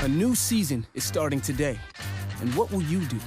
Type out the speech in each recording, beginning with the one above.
A new season is starting today. And what will you do?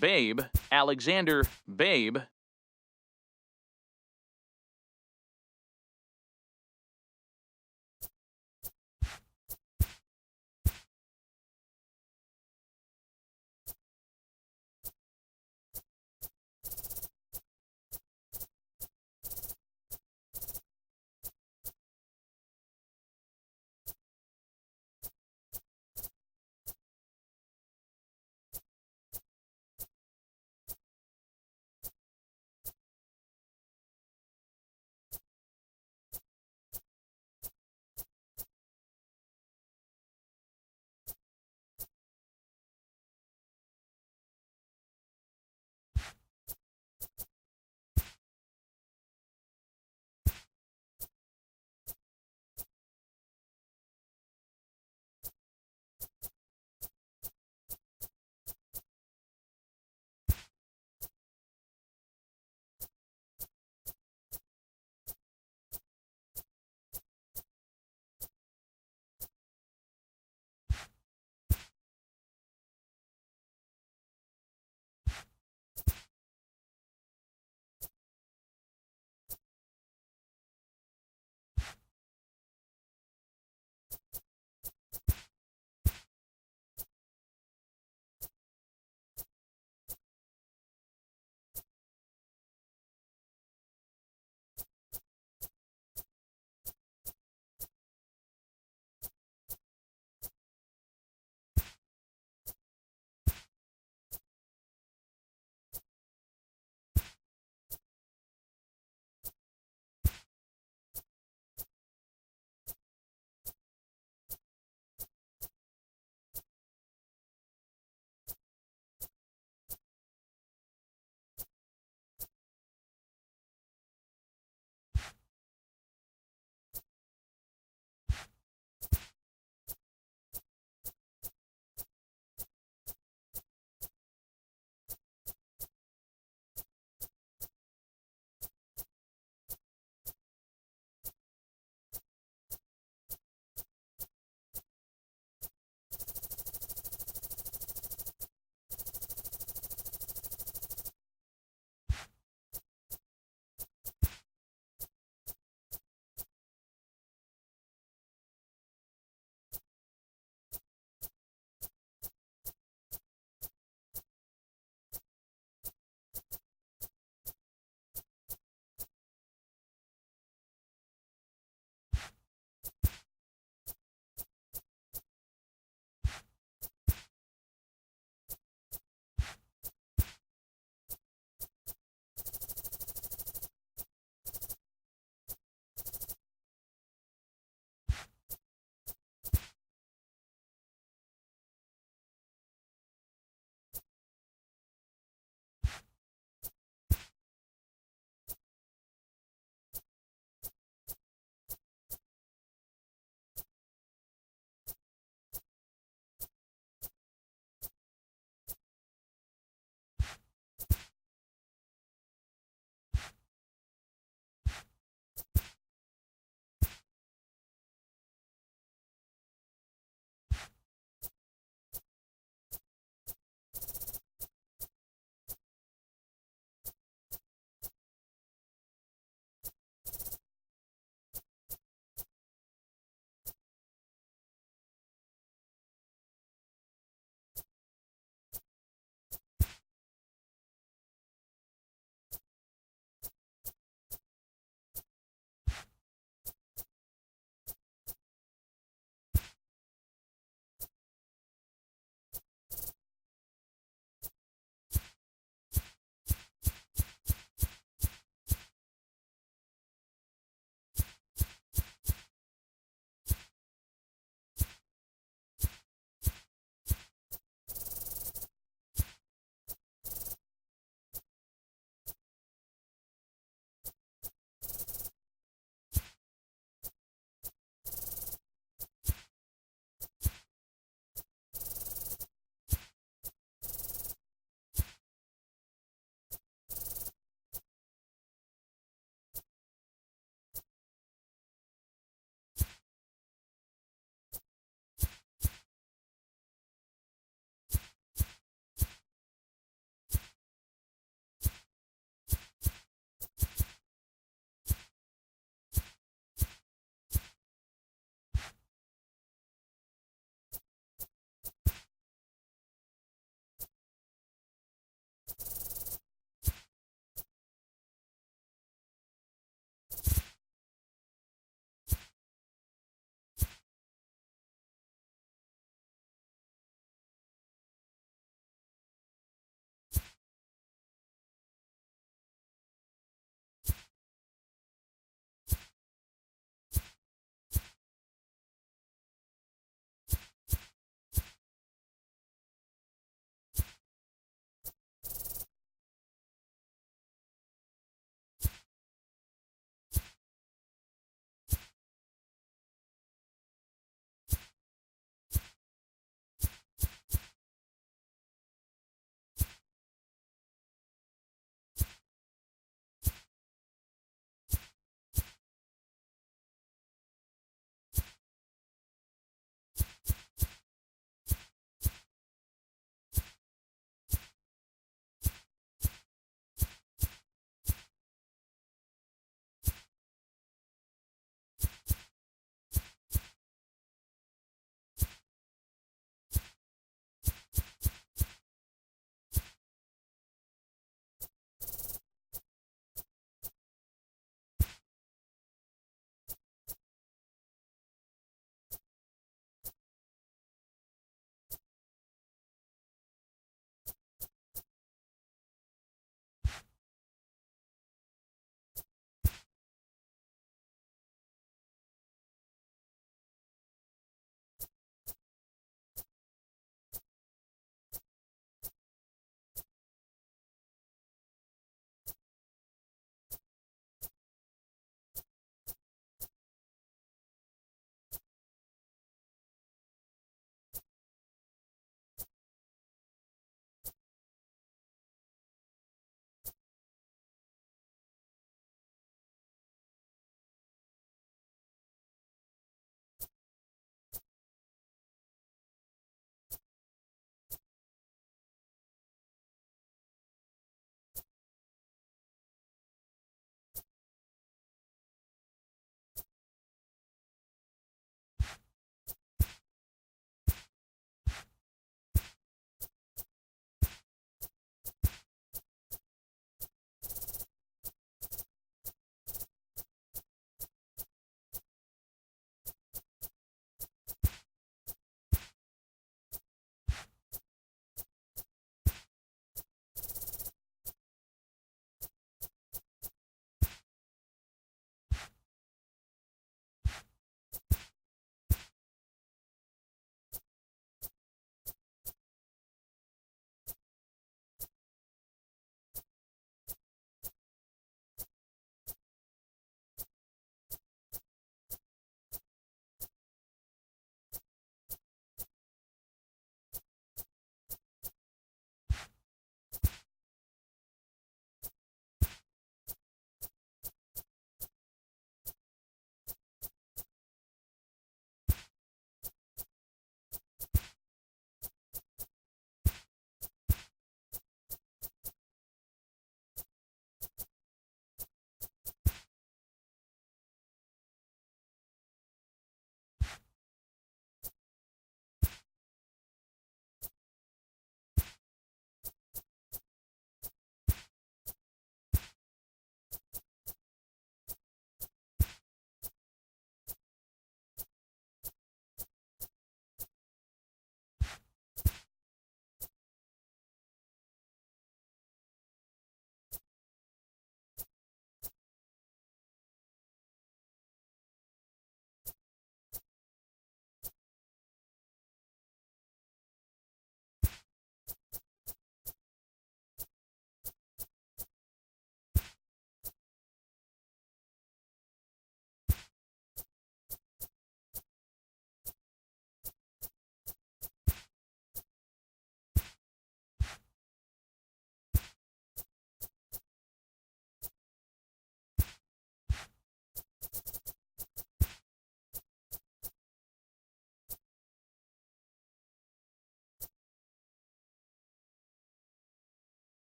Babe, Alexander, Babe.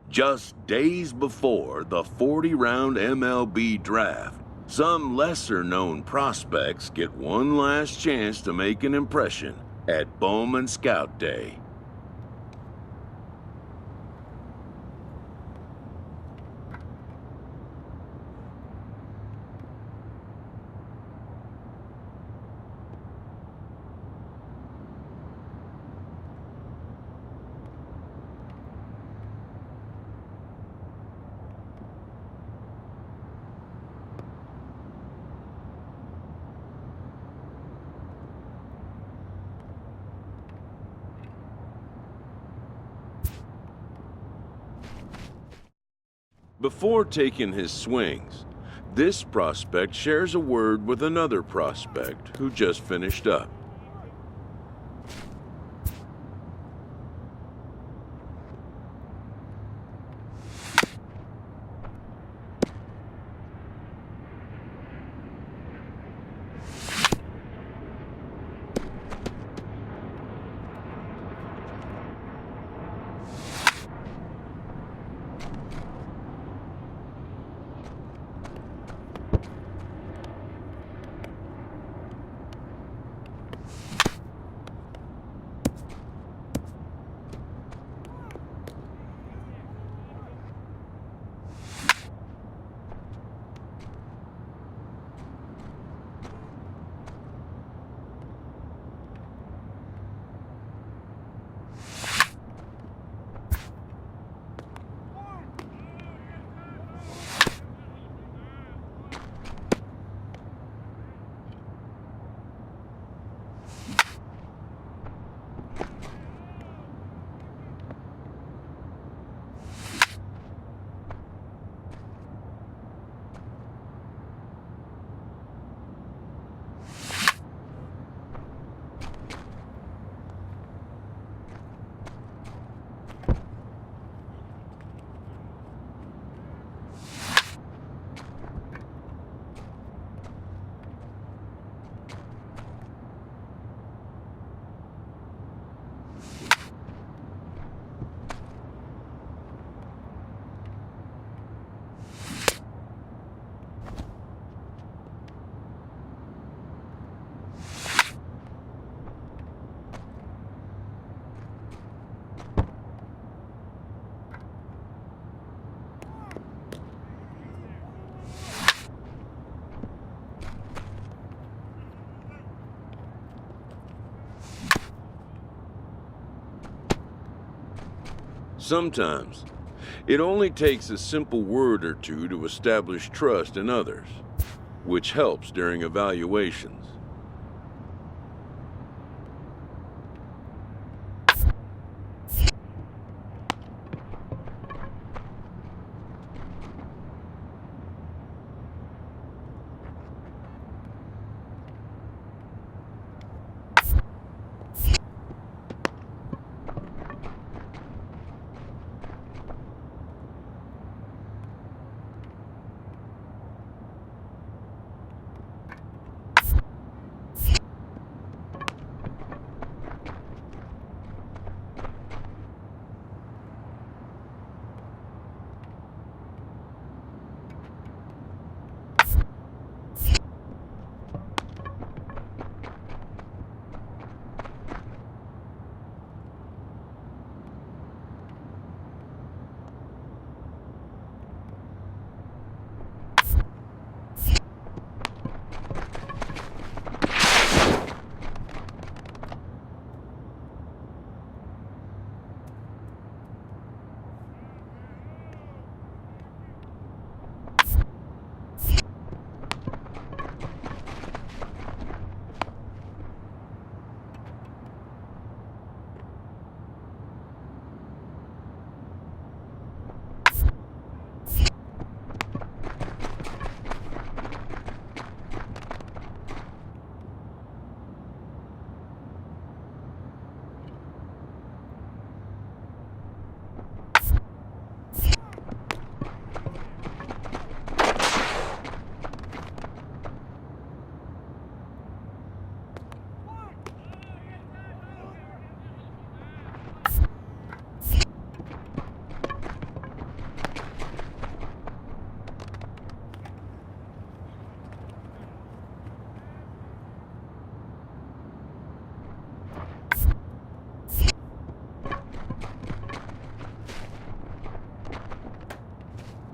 Just days before the 40-round MLB draft, some lesser-known prospects get one last chance to make an impression at Bowman Scout Day. Before taking his swings, this prospect shares a word with another prospect who just finished up. Sometimes, it only takes a simple word or two to establish trust in others, which helps during evaluations.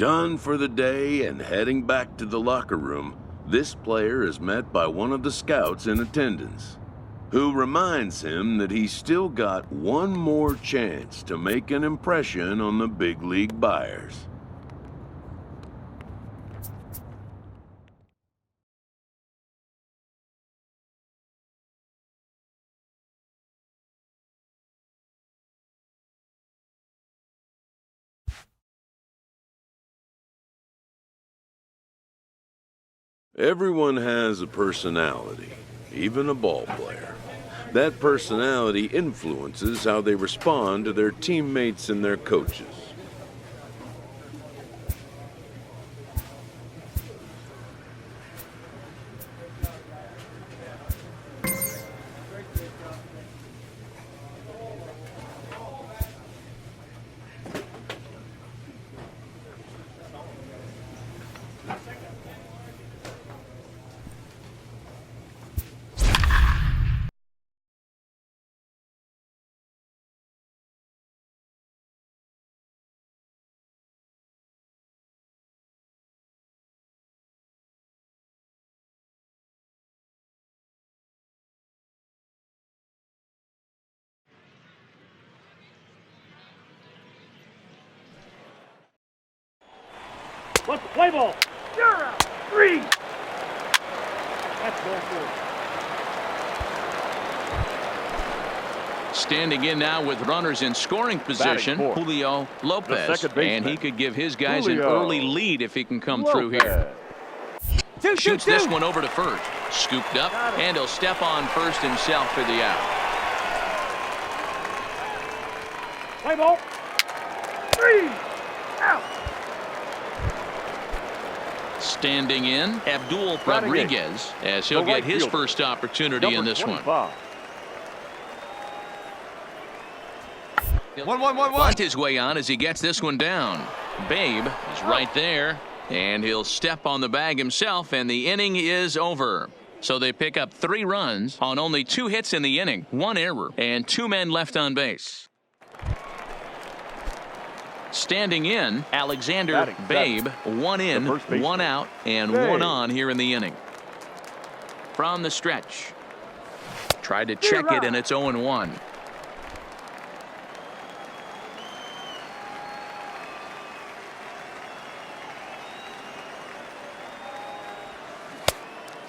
Done for the day and heading back to the locker room, this player is met by one of the scouts in attendance, who reminds him that he's still got one more chance to make an impression on the big league buyers. Everyone has a personality, even a ball player. That personality influences how they respond to their teammates and their coaches. What's the play ball? You're out. 3. That's ball 4. Standing in now with runners in scoring position, Julio Lopez. And he could give his guys an early lead if he can come through here. Shoots this one over to first. Scooped up, and he'll step on first himself for the out. Play ball. 3. Out. Standing in, Abdul Rodriguez, as he'll get his first opportunity in this one. 1-1-1-1. Bunt his way on as he gets this one down. Babe is right there, and he'll step on the bag himself, and the inning is over. So they pick up 3 runs on only 2 hits in the inning, 1 error, and 2 men left on base. Standing in, Alexander Babe, 1 in, 1 out, and 1 on here in the inning. From the stretch. Tried to check it, and it's 0-1.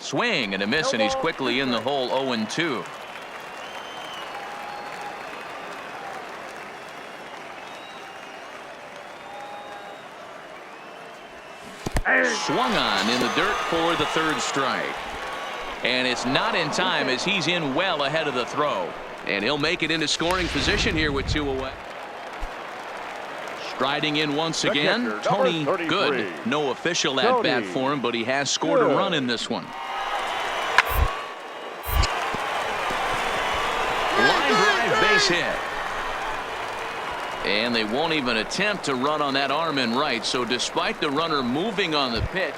Swing and a miss, and he's quickly in the hole, 0-2. Swung on in the dirt for the 3rd strike. And it's not in time as he's in well ahead of the throw. And he'll make it into scoring position here with 2 away. Striding in once again, Tony Good. No official at bat for him, but he has scored a run in this one. Line drive base hit. And they won't even attempt to run on that arm in right. So despite the runner moving on the pitch,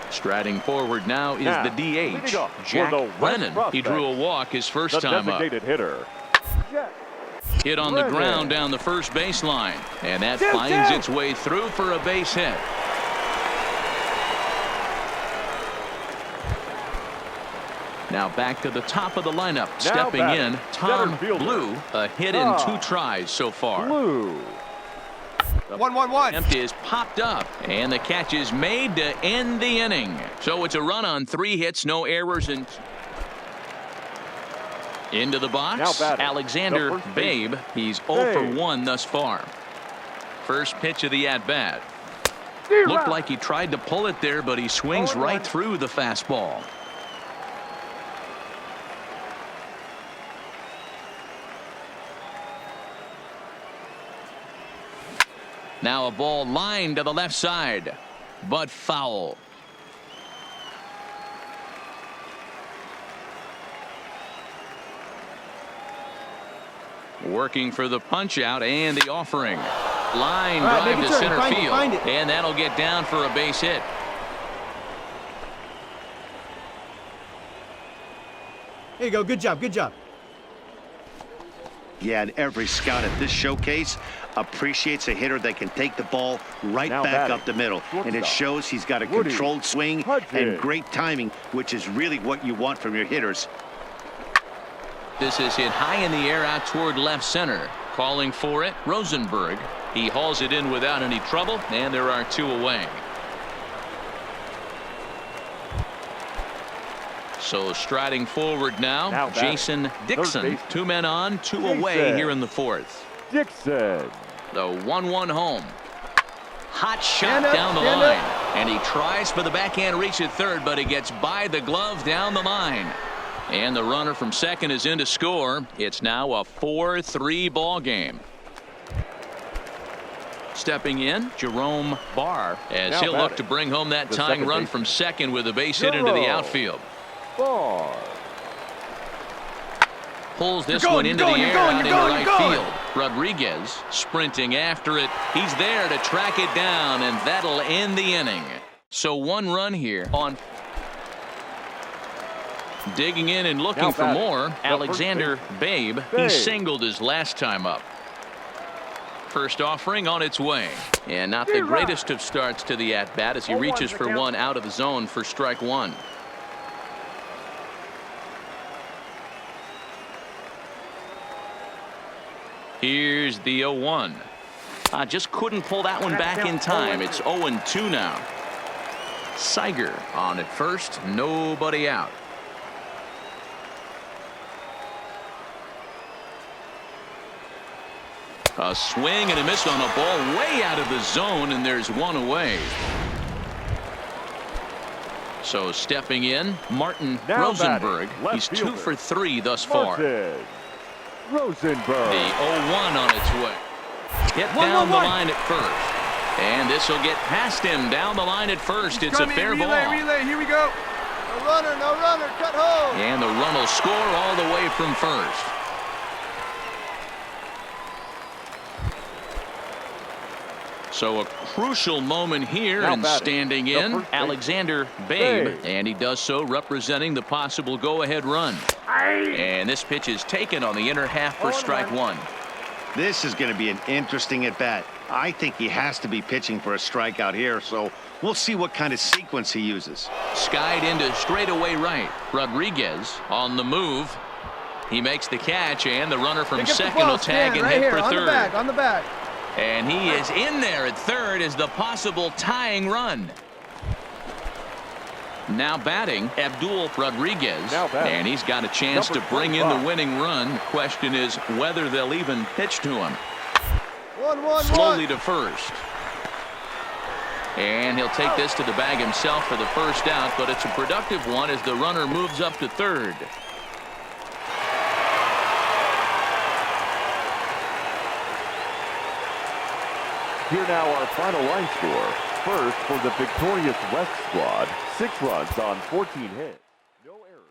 striding forward now is the DH, Jack Brennan. He drew a walk his first time up. Hit on the ground down the first baseline. And that finds its way through for a base hit. Now back to the top of the lineup. Stepping in, Tom Blue. A hit in 2 tries so far. 1-1-1. Attempt is popped up, and the catch is made to end the inning. So it's a run on 3 hits, no errors, and into the box. Alexander Babe. He's 0 for 1 thus far. First pitch of the at-bat. Looked like he tried to pull it there, but he swings right through the fastball. Now a ball lined to the left side, but foul. Working for the punch out and the offering. Line drive to center field, and that'll get down for a base hit. There you go. Good job. Good job. Yeah, and every scout at this showcase appreciates a hitter that can take the ball right back up the middle. And it shows he's got a controlled swing and great timing, which is really what you want from your hitters. This is hit high in the air out toward left center. Calling for it, Rosenberg. He hauls it in without any trouble, and there are 2 away. So striding forward now Jason Dixon. 2 men on, 2 away here in the 4th. Dixon. The 1-1 home. Hot shot down the line. And he tries for the backhand reach at third, but he gets by the glove down the line. And the runner from second is in to score. It's now a 4-3 ball game. Stepping in, Jerome Barr, as he'll look to bring home that tying run from second with a base hit into the outfield. Pulls this one into the air out into right field. Rodriguez sprinting after it. He's there to track it down, and that'll end the inning. So 1 run here on. Digging in and looking for more, Alexander Babe. He singled his last time up. First offering on its way. And not the greatest of starts to the at-bat as he reaches for one out of the zone for strike 1. Here's the 0-1. Just couldn't pull that one back in time. It's 0-2 now. Siger on at first, nobody out. A swing and a miss on a ball way out of the zone, and there's 1 away. So stepping in, Martin Rosenberg. He's 2 for 3 thus far. Rosenberg. The 0-1 on its way. Hit down the line at first. And this will get past him down the line at first. It's a fair ball. Relay, here we go. No runner, cut home. And the run will score all the way from first. So a crucial moment here, and standing in, Alexander Babe, and he does so representing the possible go-ahead run. And this pitch is taken on the inner half for strike 1. This is going to be an interesting at-bat. I think he has to be pitching for a strikeout here, so we'll see what kind of sequence he uses. Skied into straightaway right. Rodriguez on the move. He makes the catch, and the runner from second will tag and hit for third. On the back. And he is in there at third as the possible tying run. Now batting, Abdul Rodriguez. And he's got a chance to bring in the winning run. The question is whether they'll even pitch to him. Slowly to first. And he'll take this to the bag himself for the first out, but it's a productive one as the runner moves up to third. Here now our final line score. First for the victorious West squad, 6 runs on 14 hits. No errors.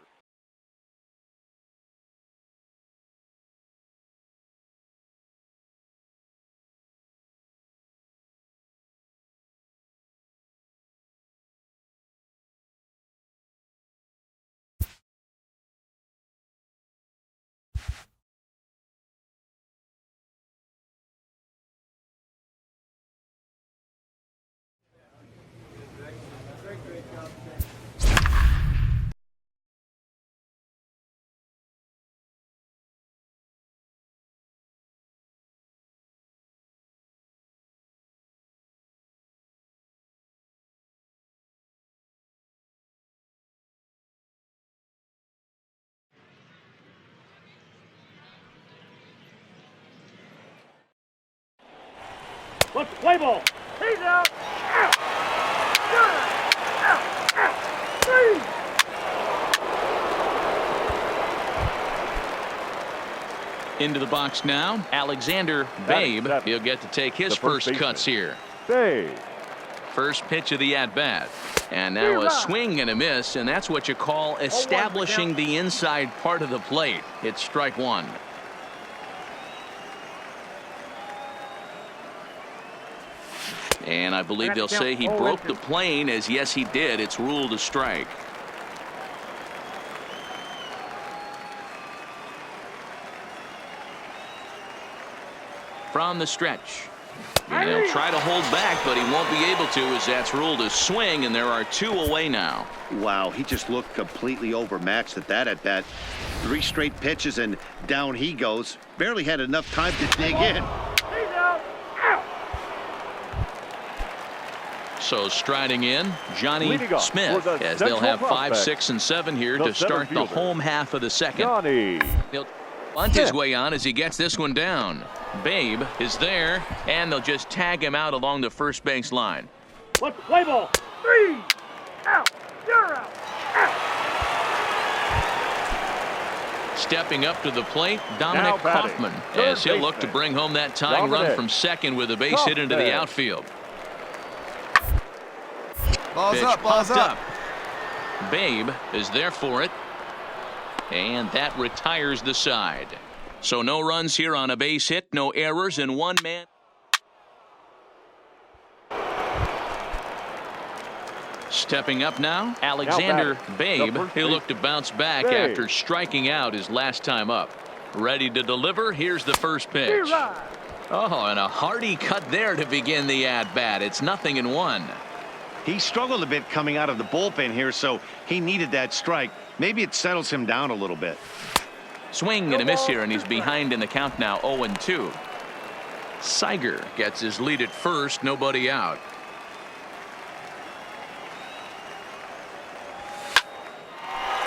Let's play ball. He's out. Out. Three. Into the box now, Alexander Babe. He'll get to take his first cuts here. Babe. First pitch of the at-bat. And now a swing and a miss, and that's what you call establishing the inside part of the plate. It's strike 1. And I believe they'll say he broke the plane, as yes he did. It's ruled a strike. from the stretch. And they'll try to hold back, but he won't be able to, as that's ruled a swing, and there are 2 away now. Wow, he just looked completely overmatched at that at-bat. 3 straight pitches, and down he goes. Barely had enough time to dig in. So striding in, Johnny Smith, as they'll have 5, 6, and 7 here to start the home half of the second. He'll bunt his way on as he gets this one down. Babe is there, and they'll just tag him out along the first base line. Let's play ball. 3 out. You're out. Stepping up to the plate, Dominic Kaufman, as he'll look to bring home that tying run from second with a base hit into the outfield. Balls up, balls up. Babe is there for it, and that retires the side. So no runs here on a base hit, no errors, and 1 man. Stepping up now, Alexander Babe. He'll look to bounce back after striking out his last time up. Ready to deliver. Here's the first pitch. Oh, and a hearty cut there to begin the at-bat. It's 0-1. He struggled a bit coming out of the bullpen here, so he needed that strike. Maybe it settles him down a little bit. Swing and a miss here, and he's behind in the count now, 0-2. Siger gets his lead at first, nobody out.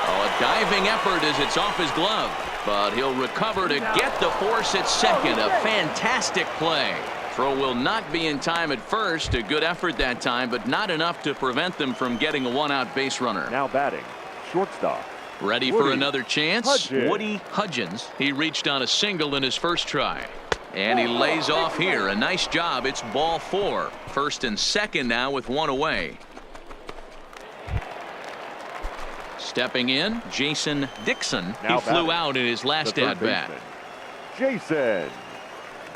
Oh, a diving effort as it's off his glove, but he'll recover to get the force at second. A fantastic play. Throw will not be in time at first. A good effort that time, but not enough to prevent them from getting a 1-out base runner. Now batting, shortstop. Ready for another chance? Woody Hudgens. He reached on a single in his first try. And he lays off here. A nice job. It's ball 4. First and second now with 1 away. Stepping in, Jason Dixon. He flew out in his last at-bat. Jason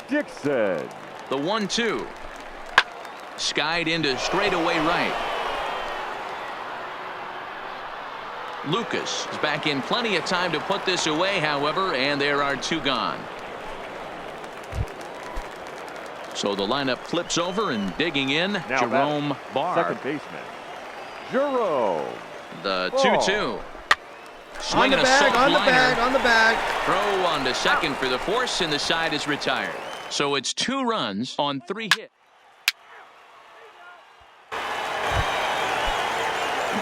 Dixon. The 1-2. Skied into straightaway right. Lucas is back in plenty of time to put this away, however, and there are 2 gone. So the lineup flips over, and digging in, now Jerome Barr. Second baseman, Jerome. The 2-2. On the bag, on the bag, on the bag. Throw on to second for the force, and the side is retired. So it's 2 runs on 3 hits.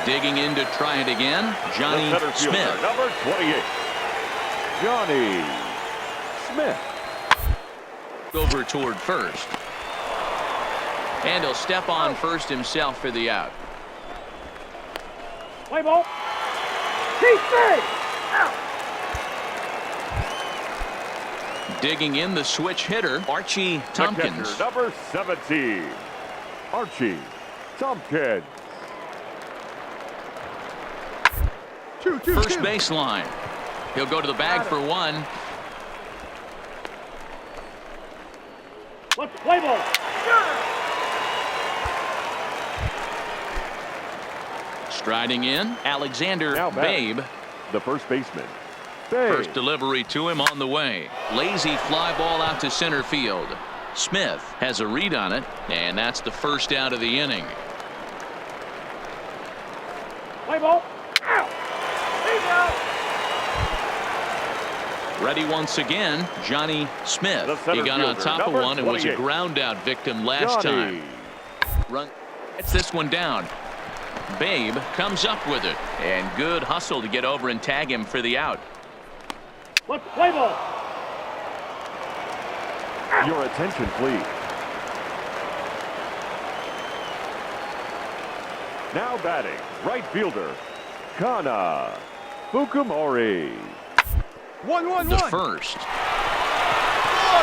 Digging in to try it again, Johnny Smith. Number 28, Johnny Smith. Over toward first. And he'll step on first himself for the out. Play ball. Out. Digging in the switch hitter, Archie Tompkins. Number 17, Archie Tompkins. First baseline. He'll go to the bag for 1. Let's play ball. Striding in, Alexander Babe. The first baseman. First delivery to him on the way. Lazy fly ball out to center field. Smith has a read on it, and that's the first out of the inning. Play ball. Ready once again, Johnny Smith. He got on top of one and was a ground out victim last time. Run. Gets this one down. Babe comes up with it, and good hustle to get over and tag him for the out. Let's play ball. Your attention, please. Now batting, right fielder, Kana Fukumori. 1-1-1. The first.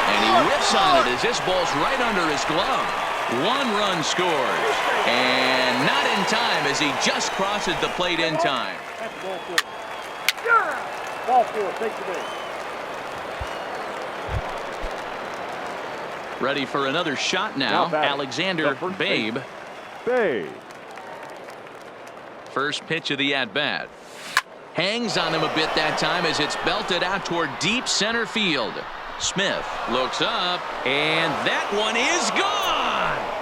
And he whips on it as this ball's right under his glove. 1 run scores. And not in time as he just crosses the plate in time. That's ball 4. Ball 4. Take the base. Ready for another shot now. Alexander Babe. First pitch of the at-bat. Hangs on him a bit that time as it's belted out toward deep center field. Smith looks up, and that one is gone.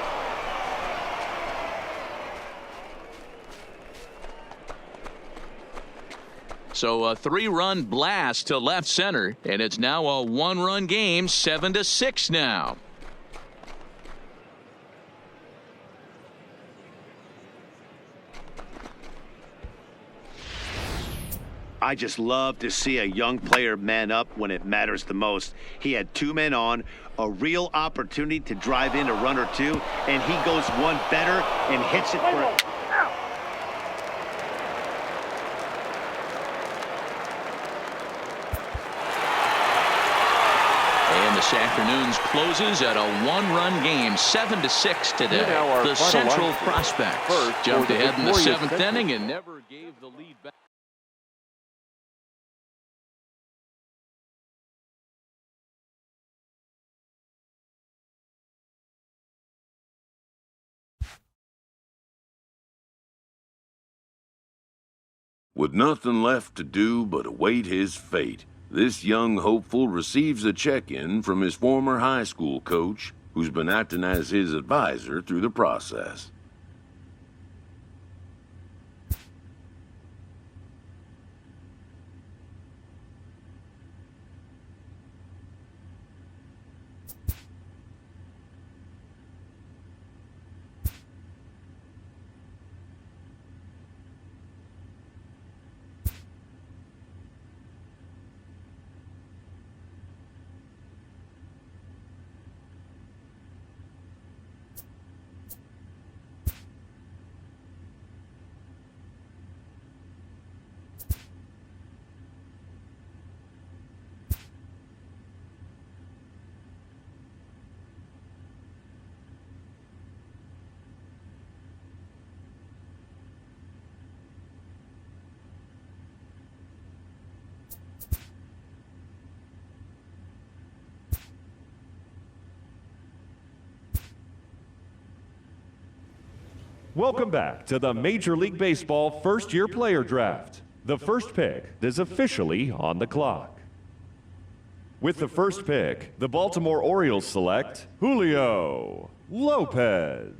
So a 3-run blast to left center, and it's now a 1-run game, 7-6 now. I just love to see a young player man up when it matters the most. He had 2 men on, a real opportunity to drive in a run or 2, and he goes one better and hits it for it. And this afternoon's closes at a 1-run game, 7-6 today. The Central Prospects jumped ahead in the 7th inning and never gave the lead back. With nothing left to do but await his fate, this young hopeful receives a check-in from his former high school coach, who's been acting as his advisor through the process. Welcome back to the Major League Baseball first-year player draft. The first pick is officially on the clock. With the first pick, the Baltimore Orioles select Julio Lopez,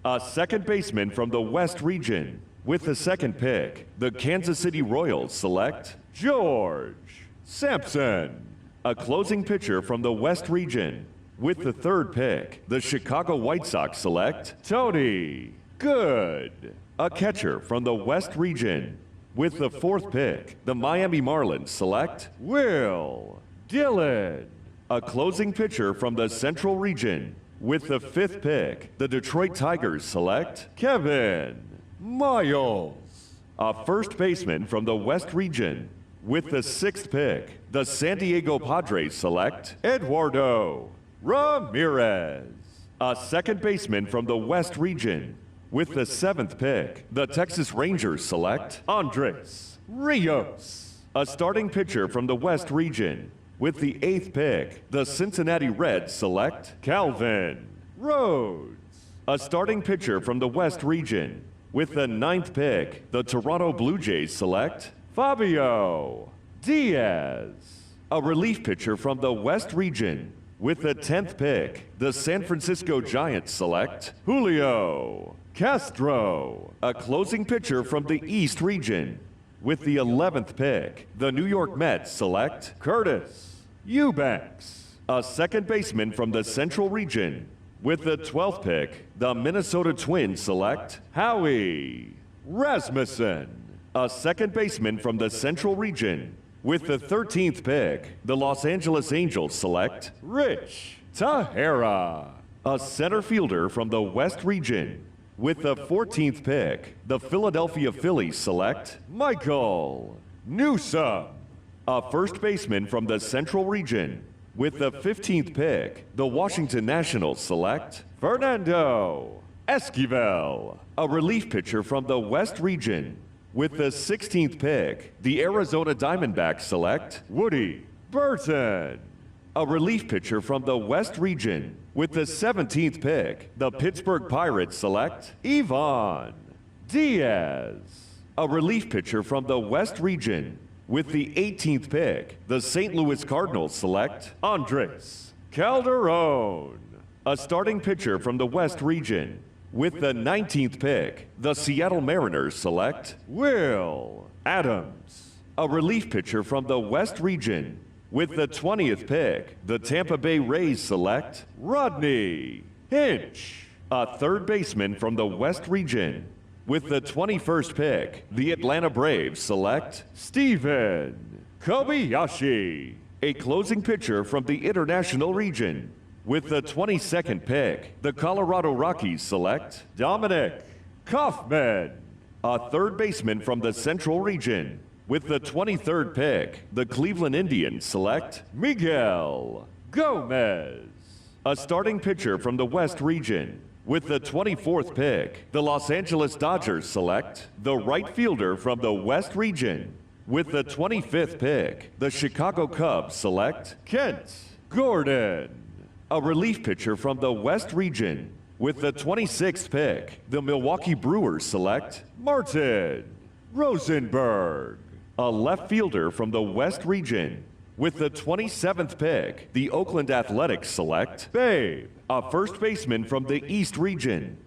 a second baseman from the West region. With the second pick, the Kansas City Royals select George Sampson, a closing pitcher from the West region. With the third pick, the Chicago White Sox select Tony Good, a catcher from the West region. With the fourth pick, the Miami Marlins select Will Dillon, a closing pitcher from the Central region. With the fifth pick, the Detroit Tigers select Kevin Miles, a first baseman from the West region. With the sixth pick, the San Diego Padres select Eduardo Ramirez, a second baseman from the West region. With the seventh pick, the Texas Rangers select Andres Rios, a starting pitcher from the West region. With the eighth pick, the Cincinnati Reds select Calvin Rhodes, a starting pitcher from the West region. With the ninth pick, the Toronto Blue Jays select Fabio Diaz, a relief pitcher from the West region. With the 10th pick, the San Francisco Giants select Julio Castro, a closing pitcher from the East region. With the 11th pick, the New York Mets select Curtis Eubanks, a second baseman from the Central region. With the 12th pick, the Minnesota Twins select Howie Rasmussen, a second baseman from the Central region. With the 13th pick, the Los Angeles Angels select Rich Tahara, a center fielder from the West region. With the 14th pick, the Philadelphia Phillies select Michael Newsom, a first baseman from the Central region. With the 15th pick, the Washington Nationals select Fernando Esquivel, a relief pitcher from the West region. With the 16th pick, the Arizona Diamondbacks select Woody Burton, a relief pitcher from the West region. With the 17th pick, the Pittsburgh Pirates select Ivan Diaz, a relief pitcher from the West region. With the 18th pick, the St. Louis Cardinals select Andres Calderon, a starting pitcher from the West region. With the 19th pick, the Seattle Mariners select Will Adams, a relief pitcher from the West region. With the 20th pick, the Tampa Bay Rays select Rodney Hinch, a third baseman from the West region. With the 21st pick, the Atlanta Braves select Steven Kobayashi, a closing pitcher from the International region. With the 22nd pick, the Colorado Rockies select Dominic Kaufman, a third baseman from the Central region. With the 23rd pick, the Cleveland Indians select Miguel Gomez, a starting pitcher from the West region. With the 24th pick, the Los Angeles Dodgers select the right fielder from the West region. With the 25th pick, the Chicago Cubs select Kent Gordon, a relief pitcher from the West region. With the 26th pick, the Milwaukee Brewers select Martin Rosenberg, a left fielder from the West region. With the 27th pick, the Oakland Athletics select Babe, a first baseman from the East region.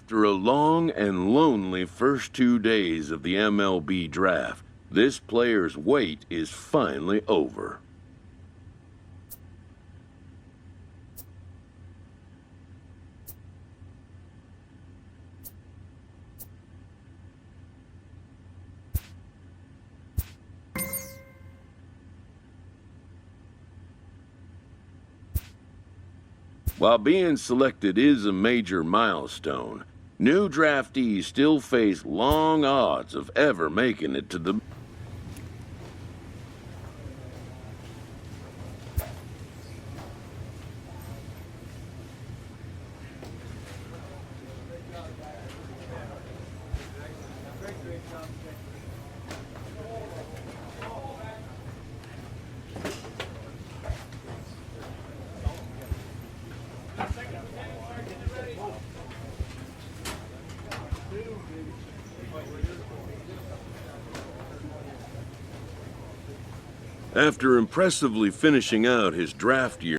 After a long and lonely first 2 days of the MLB draft, this player's wait is finally over. While being selected is a major milestone, new draftees still face long odds of ever making it to the After impressively finishing out his draft year